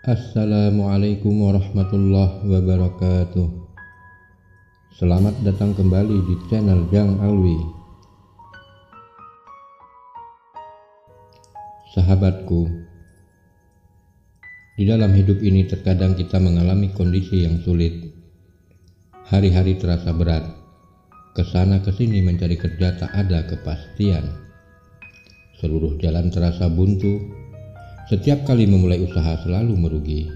Assalamualaikum warahmatullahi wabarakatuh. Selamat datang kembali di channel Jang Alwi. Sahabatku, di dalam hidup ini terkadang kita mengalami kondisi yang sulit. Hari-hari terasa berat, kesana kesini mencari kerja tak ada kepastian. Seluruh jalan terasa buntu. Setiap kali memulai usaha selalu merugi.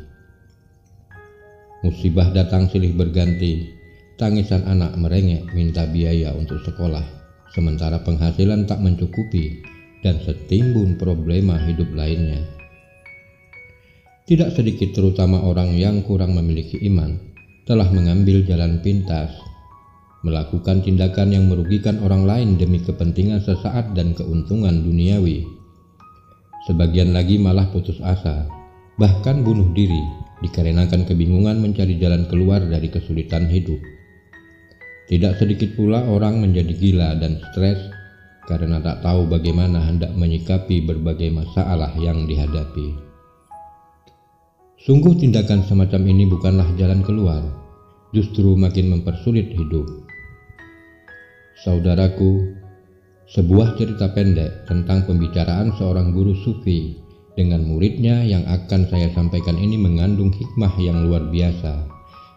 Musibah datang silih berganti, tangisan anak merengek minta biaya untuk sekolah, sementara penghasilan tak mencukupi dan setimbun problema hidup lainnya. Tidak sedikit terutama orang yang kurang memiliki iman telah mengambil jalan pintas, melakukan tindakan yang merugikan orang lain demi kepentingan sesaat dan keuntungan duniawi. Sebagian lagi malah putus asa, bahkan bunuh diri dikarenakan kebingungan mencari jalan keluar dari kesulitan hidup. Tidak sedikit pula orang menjadi gila dan stres karena tak tahu bagaimana hendak menyikapi berbagai masalah yang dihadapi. Sungguh tindakan semacam ini bukanlah jalan keluar, justru makin mempersulit hidup. Saudaraku, sebuah cerita pendek tentang pembicaraan seorang guru sufi dengan muridnya yang akan saya sampaikan ini mengandung hikmah yang luar biasa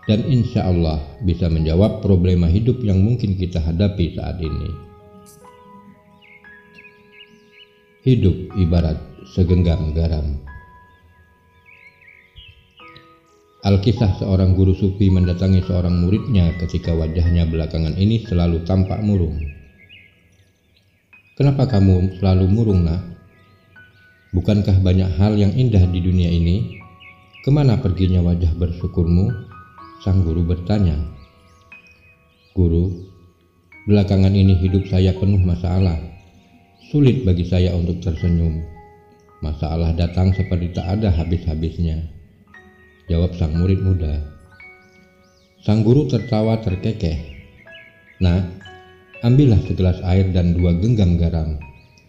dan insya Allah bisa menjawab problema hidup yang mungkin kita hadapi saat ini. Hidup ibarat segenggam garam. Alkisah seorang guru sufi mendatangi seorang muridnya ketika wajahnya belakangan ini selalu tampak murung. "Kenapa kamu selalu murung, nak? Bukankah banyak hal yang indah di dunia ini? Kemana perginya wajah bersyukurmu?" sang guru bertanya. "Guru, belakangan ini hidup saya penuh masalah. Sulit bagi saya untuk tersenyum. Masalah datang seperti tak ada habis-habisnya," jawab sang murid muda. Sang guru tertawa terkekeh. "Nak, ambillah segelas air dan 2 genggam garam,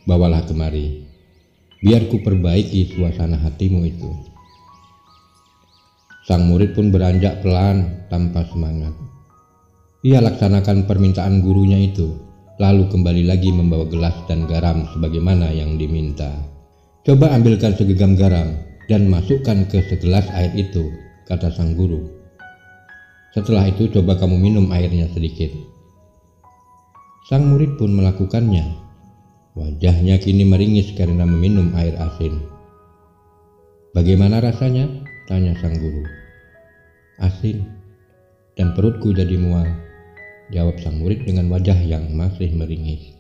bawalah kemari, biar ku perbaiki suasana hatimu itu." Sang murid pun beranjak pelan tanpa semangat. Ia laksanakan permintaan gurunya itu, lalu kembali lagi membawa gelas dan garam sebagaimana yang diminta. "Coba ambilkan segenggam garam dan masukkan ke segelas air itu," kata sang guru. "Setelah itu coba kamu minum airnya sedikit." Sang murid pun melakukannya. Wajahnya kini meringis karena meminum air asin. "Bagaimana rasanya?" tanya sang guru. "Asin dan perutku jadi mual," jawab sang murid dengan wajah yang masih meringis.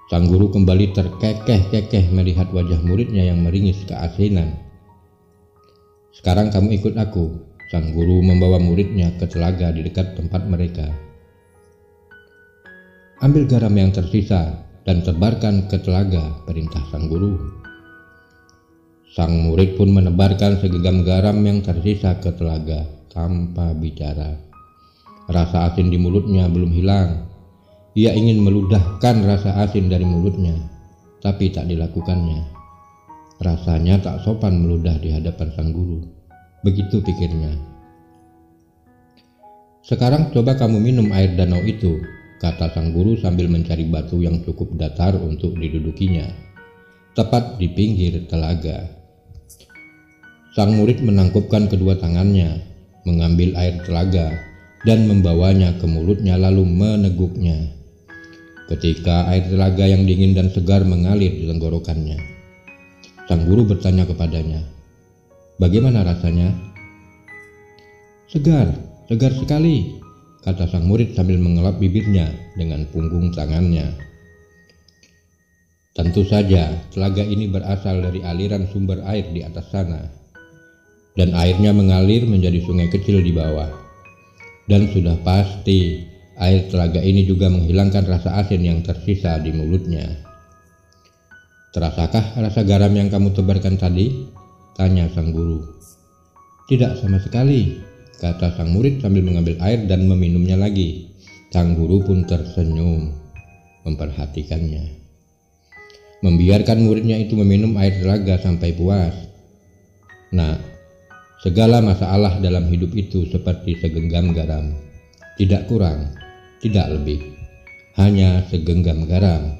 Sang guru kembali terkekeh-kekeh melihat wajah muridnya yang meringis keasinan. "Sekarang kamu ikut aku," sang guru membawa muridnya ke telaga di dekat tempat mereka. "Ambil garam yang tersisa dan tebarkan ke telaga," perintah sang guru. Sang murid pun menebarkan segenggam garam yang tersisa ke telaga tanpa bicara. Rasa asin di mulutnya belum hilang. Ia ingin meludahkan rasa asin dari mulutnya, tapi tak dilakukannya. Rasanya tak sopan meludah di hadapan sang guru. Begitu pikirnya. "Sekarang coba kamu minum air danau itu," kata sang guru sambil mencari batu yang cukup datar untuk didudukinya, tepat di pinggir telaga. Sang murid menangkupkan kedua tangannya, mengambil air telaga, dan membawanya ke mulutnya lalu meneguknya. Ketika air telaga yang dingin dan segar mengalir di tenggorokannya, sang guru bertanya kepadanya, "Bagaimana rasanya?" Segar sekali," kata sang murid sambil mengelap bibirnya dengan punggung tangannya. Tentu saja telaga ini berasal dari aliran sumber air di atas sana, dan airnya mengalir menjadi sungai kecil di bawah. Dan sudah pasti air telaga ini juga menghilangkan rasa asin yang tersisa di mulutnya. "Terasakah rasa garam yang kamu tebarkan tadi?" tanya sang guru. "Tidak sama sekali," kata sang murid sambil mengambil air dan meminumnya lagi. Sang guru pun tersenyum memperhatikannya, membiarkan muridnya itu meminum air telaga sampai puas. Nah, segala masalah dalam hidup itu seperti segenggam garam, tidak kurang, tidak lebih, hanya segenggam garam.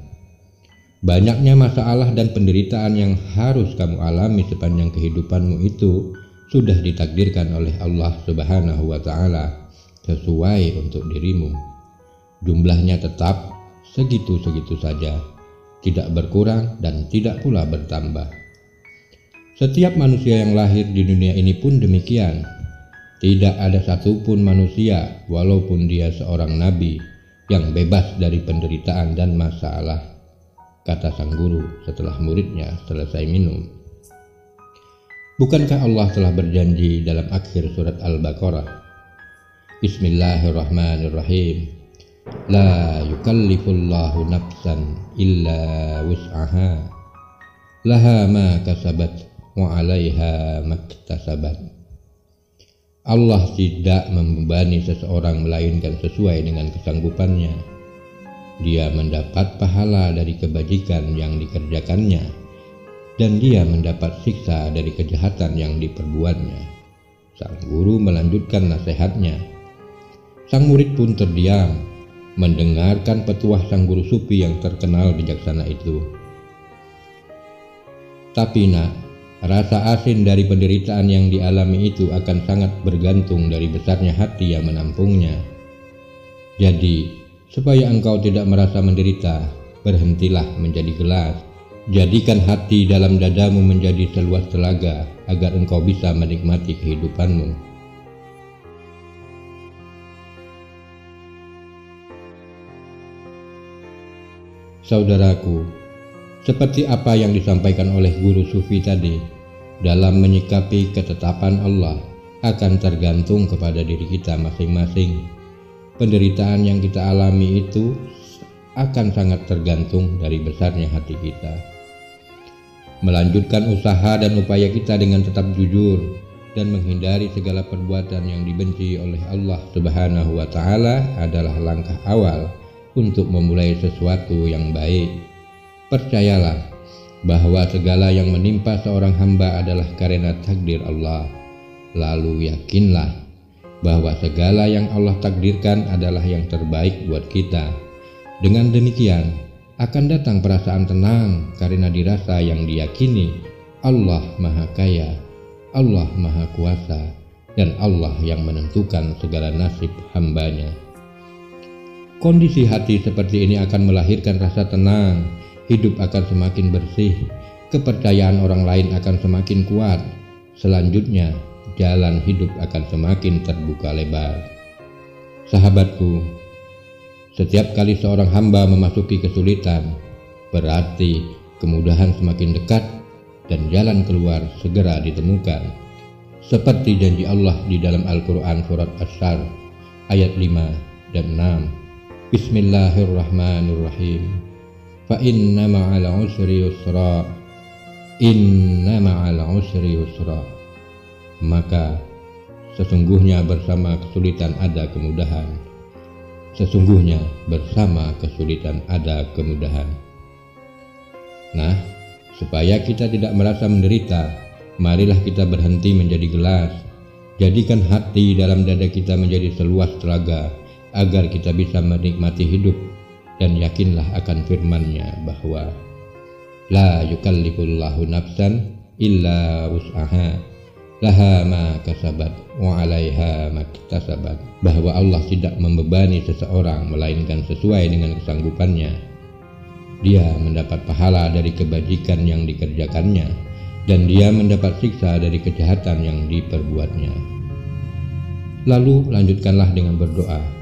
Banyaknya masalah dan penderitaan yang harus kamu alami sepanjang kehidupanmu itu sudah ditakdirkan oleh Allah Subhanahu wa Ta'ala sesuai untuk dirimu. Jumlahnya tetap segitu-segitu saja, tidak berkurang dan tidak pula bertambah. Setiap manusia yang lahir di dunia ini pun demikian. Tidak ada satupun manusia, walaupun dia seorang nabi, yang bebas dari penderitaan dan masalah, kata sang guru setelah muridnya selesai minum. Bukankah Allah telah berjanji dalam akhir surat Al-Baqarah, Bismillahirrahmanirrahim, La yukallifullahu nafsan illa wus'aha, laha ma kasabat wa 'alaiha maktasabat. Allah tidak membebani seseorang melainkan sesuai dengan kesanggupannya. Dia mendapat pahala dari kebajikan yang dikerjakannya, dan dia mendapat siksa dari kejahatan yang diperbuatnya. Sang guru melanjutkan nasihatnya. Sang murid pun terdiam, mendengarkan petuah sang guru sufi yang terkenal bijaksana itu. Tapi nak, rasa asin dari penderitaan yang dialami itu akan sangat bergantung dari besarnya hati yang menampungnya. Jadi, supaya engkau tidak merasa menderita, berhentilah menjadi gelas. Jadikan hati dalam dadamu menjadi seluas telaga agar engkau bisa menikmati kehidupanmu. Saudaraku, seperti apa yang disampaikan oleh guru sufi tadi, dalam menyikapi ketetapan Allah akan tergantung kepada diri kita masing-masing. Penderitaan yang kita alami itu akan sangat tergantung dari besarnya hati kita. Melanjutkan usaha dan upaya kita dengan tetap jujur dan menghindari segala perbuatan yang dibenci oleh Allah Subhanahu wa Ta'ala adalah langkah awal untuk memulai sesuatu yang baik. Percayalah bahwa segala yang menimpa seorang hamba adalah karena takdir Allah. Lalu yakinlah bahwa segala yang Allah takdirkan adalah yang terbaik buat kita. Dengan demikian akan datang perasaan tenang karena dirasa yang diyakini Allah Maha Kaya, Allah Maha Kuasa, dan Allah yang menentukan segala nasib hambanya. Kondisi hati seperti ini akan melahirkan rasa tenang, hidup akan semakin bersih, kepercayaan orang lain akan semakin kuat. Selanjutnya, jalan hidup akan semakin terbuka lebar. Sahabatku, setiap kali seorang hamba memasuki kesulitan, berarti kemudahan semakin dekat dan jalan keluar segera ditemukan. Seperti janji Allah di dalam Al-Quran surat Asy-Syarr ayat 5 dan 6. Bismillahirrahmanirrahim. Fa inna ma'al usri yusra. Inna ma'al usri yusra. Maka sesungguhnya bersama kesulitan ada kemudahan. Sesungguhnya bersama kesulitan ada kemudahan. Nah, supaya kita tidak merasa menderita, marilah kita berhenti menjadi gelas. Jadikan hati dalam dada kita menjadi seluas telaga agar kita bisa menikmati hidup, dan yakinlah akan firman-Nya bahwa La yukallifullahu nafsan illa wus'aha, laha ma kasabat wa 'alaiha maktasabat, bahwa Allah tidak membebani seseorang melainkan sesuai dengan kesanggupannya. Dia mendapat pahala dari kebajikan yang dikerjakannya, dan dia mendapat siksa dari kejahatan yang diperbuatnya. Lalu lanjutkanlah dengan berdoa.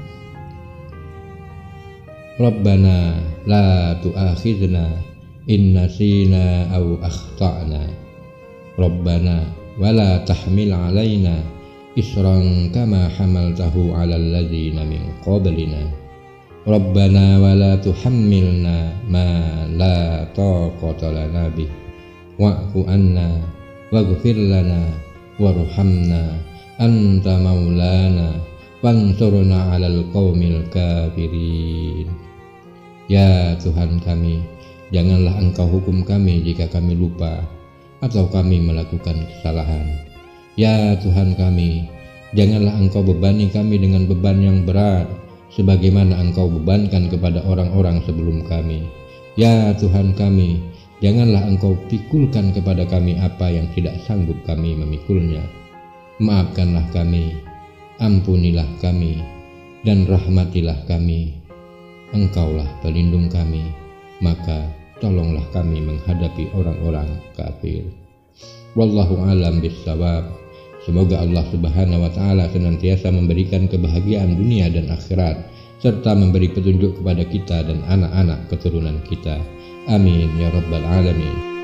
Rabbana la tu'akhidna in nasina aw akhtana. Rabbana wala tahmil alaina isran kama hamaltahu ala alladzina min qablina. Rabbana wala tuhammilna ma la taqata lana bih wa'fu anna waghfir lana warhamna anta maulana fansurna 'alal qaumil kafirin. Ya Tuhan kami, janganlah Engkau hukum kami jika kami lupa, atau kami melakukan kesalahan. Ya Tuhan kami, janganlah Engkau bebani kami dengan beban yang berat, sebagaimana Engkau bebankan kepada orang-orang sebelum kami. Ya Tuhan kami, janganlah Engkau pikulkan kepada kami apa yang tidak sanggup kami memikulnya. Maafkanlah kami, ampunilah kami, dan rahmatilah kami. Engkaulah pelindung kami, maka tolonglah kami menghadapi orang-orang kafir. Wallahu a'lam bishawab. Semoga Allah Subhanahu wa Ta'ala senantiasa memberikan kebahagiaan dunia dan akhirat, serta memberi petunjuk kepada kita dan anak-anak keturunan kita. Amin ya rabbal alamin.